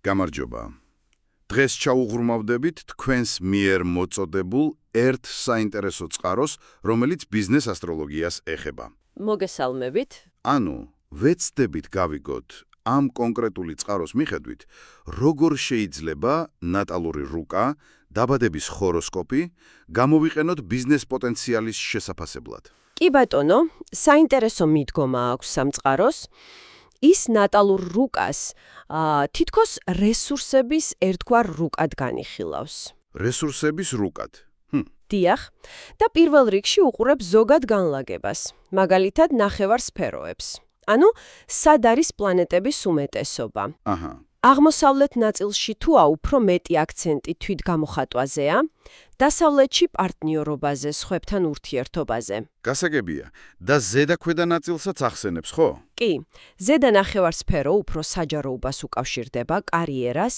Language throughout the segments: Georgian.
გამარჯობა. დღეს ჩაუღრმავდებით თქვენს მიერ მოწოდებულ ერთ საინტერესო წყაროს, რომელიც ბიზნეს ასტროლოგიას ეხება. მოგესალმებით. ანუ, ვეცდებით გავიგოთ ამ კონკრეტული წყაროს მიხედვით, როგორ შეიძლება ნატალური რუკა, დაბადების ჰოროსკოპი გამოვიყენოთ ბიზნეს პოტენციალის შესაფასებლად. კი ბატონო, საინტერესო მიდგომა აქვს ამ წყაროს. ის ნატალურ რუკას თითქოს რესურსების ერთგვარ რუკად განიხილავს. რესურსების რუკად. დიახ, და პირველ რიგში უყურებს ზოგად განლაგებას, მაგალითად ნახევარსფეროებს. ანუ, სად არის პლანეტების უმეტესობა. აჰა. აღმოსავლეთ ნაწილში თუა უფრო მეტი აქცენტი თვით გამოხატვაზეა, დასავლეთში პარტნიორობაზე, სხვებთან ურთიერთობაზე. გასაგებია. და ზედა-ქვედა ნაწილსაც ახსენებს, ხო? კი, ზედა ნახევარსფერო უფრო საჯაროობას უკავშირდება კარიერას,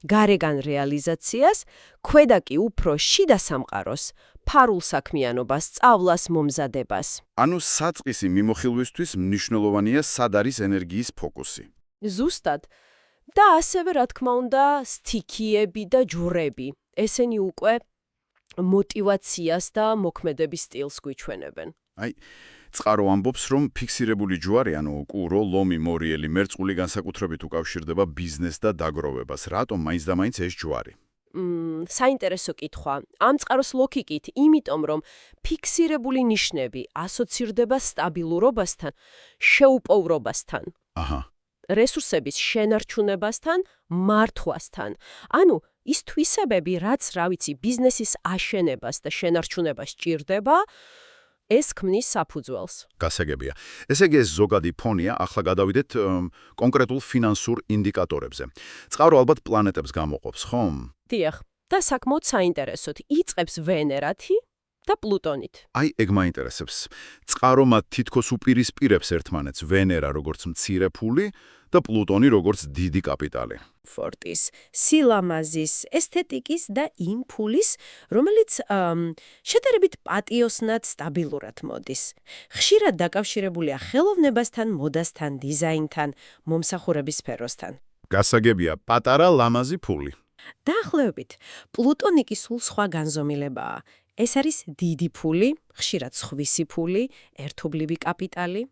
გარეგან რეალიზაციას, ქვედა კი უფრო შიდა სამყაროს, ფარულ საქმიანობას, სწავლას, მომზადებას. ანუ საწყისი მიმოხილვისთვის მნიშვნელოვანია სად არის ენერგიის ფოკუსი. ზუსტად. და ასევე, რა თქმა უნდა, სტიქიები და ჯვრები. ესენი უკვე მოტივაციას და მოქმედების სტილს გვიჩვენებენ. წყარო ამბობს, რომ ფიქსირებული ჯვარი, ანუ კურო, ლომი, მორიელი, მერწყული განსაკუთრებით უკავშირდება ბიზნეს და დაგროვებას. რატომ მაინც და მაინც ეს ჯვარი? საინტერესო კითხვა. ამ წყაროს ლოგიკით, იმიტომ რომ ფიქსირებული ნიშნები ასოცირდება სტაბილურობასთან, შეუპოვრობასთან. აჰა. რესურსების შენარჩუნებასთან, მართვასთან. ანუ, ის თვისებები, რაც, რა ვიცი, ბიზნესის აშენებას და შენარჩუნებას ჭირდება, ეს ქმნის საფუძველს. გასაგებია. ესე იგი, ეს ზოგადი ფონია, ახლა გადავიდეთ კონკრეტულ ფინანსურ ინდიკატორებზე. წყარო ალბათ პლანეტებს გამოყოფს, ხომ? დიახ, და საკმაოდ საინტერესოდ იწყებს ვენერათი და პლუტონით. ეგ მაინტერესებს. წყარო მათ თითქოს უპირისპირებს ერთმანეთს, ვენერა როგორც მცირე ფული და პლუტონი როგორც დიდი კაპიტალი. ფორტის, სილამაზის, ესთეტიკის და იმ ფულის, რომელიც შედარებით პატიოსნად სტაბილურად მოდის. ხშირად დაკავშირებულია ხელოვნებასთან, მოდასთან, დიზაინთან, მომსახურების სფეროსთან. გასაგებია, პატარა ლამაზი ფული. დაახლოებით, პლუტონი კი სულ სხვა განზომილებაა. ეს არის დიდი ფული, ხშირად სხვისი ფული, ერთობლივი კაპიტალი.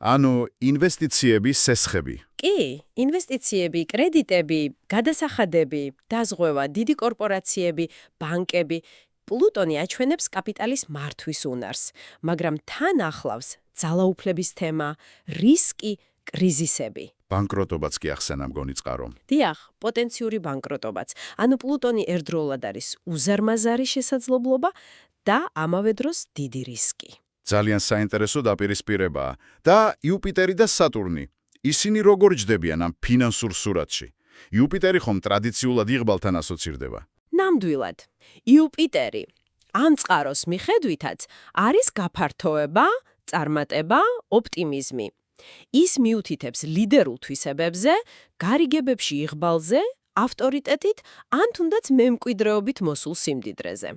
ანუ ინვესტიციების სესხები. კი, ინვესტიციები, კრედიტები, გადასახადები, დაზღვევა, დიდი კორპორაციები, ბანკები. პლუტონი აჩვენებს კაპიტალის მართვის უნარს, მაგრამ თან ახლავს ძალაუფლების თემა, რისკი, კრიზისები. ბანკროტობაც კი ახსენა მგონი წყარო. დიახ, პოტენციური ბანკროტობაც. ანუ პლუტონი ერთდროულად არის უზარმაზარი შესაძლებლობა და ამავე დროს დიდი რისკი. ძალიან საინტერესო დაპირისპირებაა. და იუპიტერი და სატურნი. ისინი როგორ ჯდებიან ამ ფინანსურ სურათში? იუპიტერი ხომ ტრადიციულად იღბალთან ასოცირდება. ნამდვილად. იუპიტერი ამ წყაროს მიხედვითაც არის გაფართოება, წარმატება, ოპტიმიზმი. ის მიუთითებს ლიდერულ თვისებებზე, გარიგებებში იღბალზე, ავტორიტეტით, ან თუნდაც მემკვიდრეობით მოსულ სიმდიდრეზე.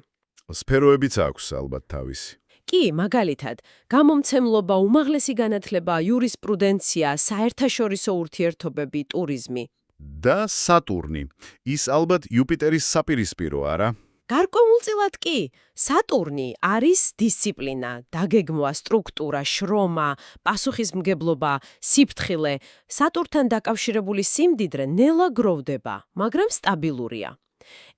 სფეროებიც აქვს ალბათ თავისი. კი, მაგალითად, გამომცემლობა, უმაღლესი განათლება, იურისპრუდენცია, საერთაშორისო ურთიერთობები, ტურიზმი. და სატურნი. ის ალბათ იუპიტერის საპირისპირო, არა? გარკვეულწილად კი, სატურნი არის დისციპლინა, დაგეგმვა, სტრუქტურა, შრომა, პასუხისმგებლობა, სიფრთხილე. სატურნთან დაკავშირებული სიმდიდრე ნელა გროვდება, მაგრამ სტაბილურია.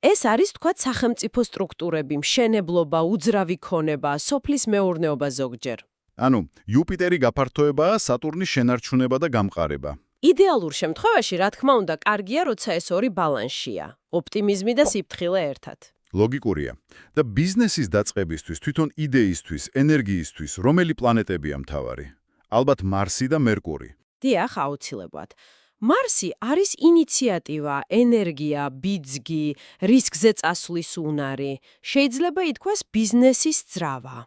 ეს არის, თქვათ, სახელმწიფო სტრუქტურები, მშენებლობა, უძრავი ქონება, სოფლის მეურნეობა ზოგჯერ. ანუ, იუპიტერი გაფართოებაა, სატურნი შენარჩუნება და გამყარება. იდეალურ შემთხვევაში, რა თქმა უნდა, კარგია, როცა ეს ორი ბალანსია, ოპტიმიზმი და სიფრთხილე ერთად. ლოგიკურია. და ბიზნესის დაწყებისთვის, თვითონ იდეისთვის, ენერგიისთვის, რომელი პლანეტებია მთავარი? ალბათ მარსი და მერკური. დიახ, აუცილებლად. მარსი არის ინიციატივა, ენერგია, ბიძგი, რისკზე წასვლის უნარი. შეიძლება ითქვას ბიზნესის ძრავა.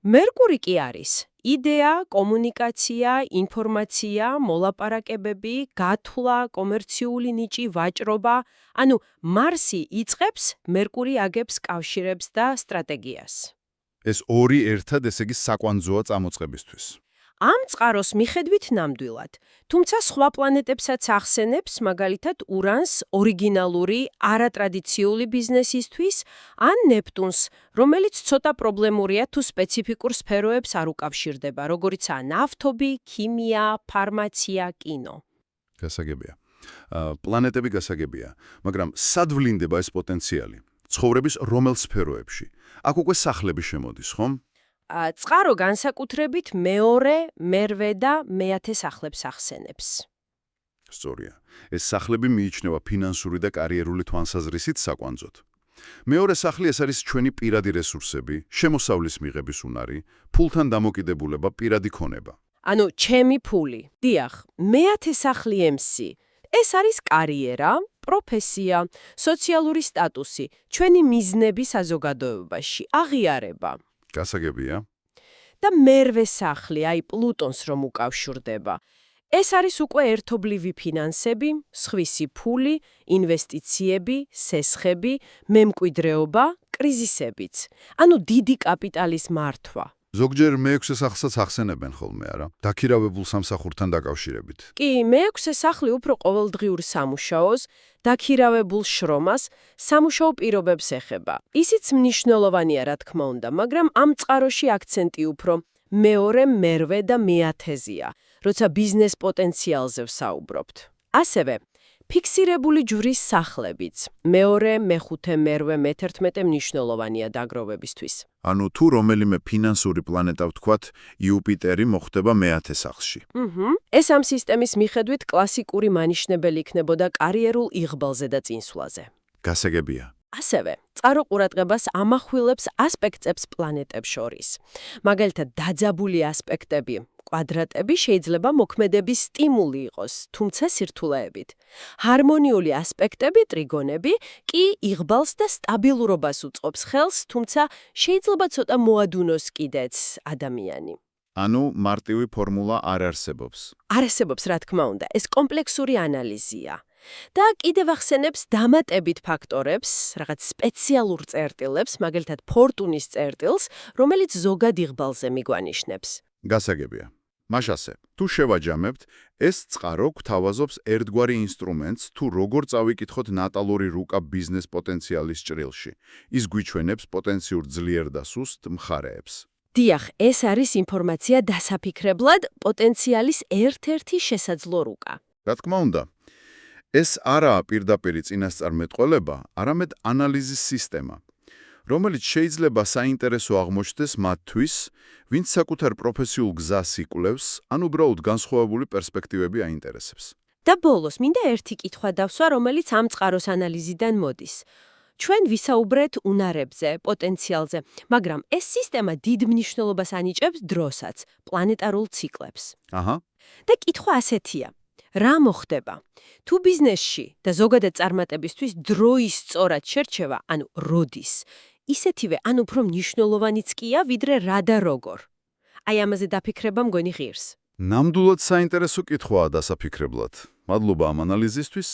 მერკური კი არის იდეა, კომუნიკაცია, ინფორმაცია, მოლაპარაკებები, გათვლა, კომერციული ნიჭი, ვაჭრობა. ანუ მარსი იწყებს, მერკური აგებს კავშირებს და სტრატეგიას. ეს ორი ერთად, ესე იგი, საკვანძოა წამოწყებისთვის. ამ წყაროს მიხედვით ნამდვილად. თუმცა სხვა პლანეტებსაც ახსენებს, მაგალითად ურანს ორიგინალური, არატრადიციული ბიზნესისთვის, ან ნეპტუნს, რომელიც ცოტა პრობლემურია თუ სპეციფიკურ სფეროებს არ უკავშირდება, როგორიცაა ნავთობი, ქიმია, ფარმაცია, კინო. გასაგებია. პლანეტები გასაგებია, მაგრამ სად ვლინდება ეს პოტენციალი? ცხოვრების რომელ სფეროებში? აქ უკვე სახლები შემოდის, ხომ? წყარო განსაკუთრებით მეორე, მერვე და მეათე სახლებს ახსენებს. სწორია. ეს სახლები მიიჩნევა ფინანსური და კარიერული თვალსაზრისით საკვანძოდ. მეორე სახლი ეს არის ჩვენი პირადი რესურსები, შემოსავლის მიღების უნარი, ფულთან დამოკიდებულება, პირადი ქონება. ანუ ჩემი ფული. დიახ, მეათე სახლი MC. ეს არის კარიერა, პროფესია, სოციალური სტატუსი, ჩვენი მიზნები საზოგადოებაში, აღიარება. გასაგებია. და მერვე სახლი, აი პლუტონს რომ უკავშირდება. ეს არის უკვე ერთობლივი ფინანსები, სხვისი ფული, ინვესტიციები, სესხები, მემკვიდრეობა, კრიზისებიც. ანუ დიდი კაპიტალის მართვა. ზოგჯერ მეექვსე სახლსაც ახსენებენ ხოლმე, არა? დაქირავებულ სამსახურთან დაკავშირებით. კი, მეექვსე სახლი უფრო ყოველდღიურ სამუშაოს, დაქირავებულ შრომას, სამუშაო პირობებს ეხება. ისიც მნიშვნელოვანია, რა თქმა უნდა, მაგრამ ამ წყაროში აქცენტი უფრო მეორე, მერვე და მეათეზეა, როცა ბიზნეს პოტენციალზე ვსაუბრობთ. ასევე ფიქსირებული ჯვრის სახლებიც. მეორე, მეხუთე, მერვე, მე-11 მნიშვნელოვანია დაგროვებისთვის. ანუ თუ რომელიმე ფინანსური პლანეტა ვთქვათ, იუპიტერი მოხვდება მეათე სახლში. ეს ამ სისტემის მიხედვით კლასიკური მანიშნებელი იქნებოდა კარიერულ იღბალზე და წინსვლაზე. გასაგებია. ასევე, წყარო ყურადღებას ამახვილებს ასპექტებს პლანეტებს შორის. მაგალითად, დაძაბული ასპექტები, კვადრატები შეიძლება მოქმედების სტიმული იყოს, თუმცა სირთულეებით. ჰარმონიული ასპექტები, ტრიგონები, კი იღბალს და სტაბილურობას უწყობს ხელს, თუმცა შეიძლება ცოტა მოადუნოს კიდეც ადამიანი. ანუ მარტივი ფორმულა არ არსებობს. არ არსებობს, რა თქმა უნდა, ეს კომპლექსური ანალიზია. და კიდევ ახსენებს დამატებით ფაქტორებს, რაღაც სპეციალურ წერტილებს, მაგალითად ფორტუნის წერტილს, რომელიც ზოგად იღბალზე მიგვანიშნებს. გასაგებია. მაშასე, თუ შევაჯამებთ, ეს წყარო გვთავაზობს ერთგვარი ინსტრუმენტს, თუ როგორ წავიკითხოთ ნატალური რუკა ბიზნეს პოტენციალის ჭრილში. ის გვიჩვენებს პოტენციურ ძლიერ და სუსტ მხარეებს. დიახ, ეს არის ინფორმაცია დასაფიქრებლად პოტენციალის ერთ-ერთი შესაძლო რუკა. რა თქმა უნდა, ეს არაა პირდაპირი წინასწარმეტყველება, არამედ ანალიზის სისტემა, რომელიც შეიძლება საინტერესო აღმოჩნდეს მათთვის, ვინც საკუთარ პროფესიულ გზას იკვლევს, ან უბრალოდ განსხვავებული პერსპექტივები აინტერესებს. და ბოლოს, მინდა ერთი კითხვა დავსვა, რომელიც ამ წყაროს ანალიზიდან მოდის. ჩვენ ვისაუბრეთ უნარებზე, პოტენციალზე, მაგრამ ეს სისტემა დიდ მნიშვნელობას ანიჭებს დროსაც, პლანეტარულ ციკლებს. აჰა. და კითხვა ასეთია. რა მოხდება? თუ ბიზნესში და ზოგადად წარმატებისთვის დროის სწორად შერჩევა, ანუ როდის, ისეთივე ან უფრო მნიშვნელოვანიც კია, ვიდრე რა და როგორ. აი ამაზე დაფიქრება მგონი ღირს. ნამდვილად საინტერესო კითხვაა დასაფიქრებლად. მადლობა ამ ანალიზისთვის.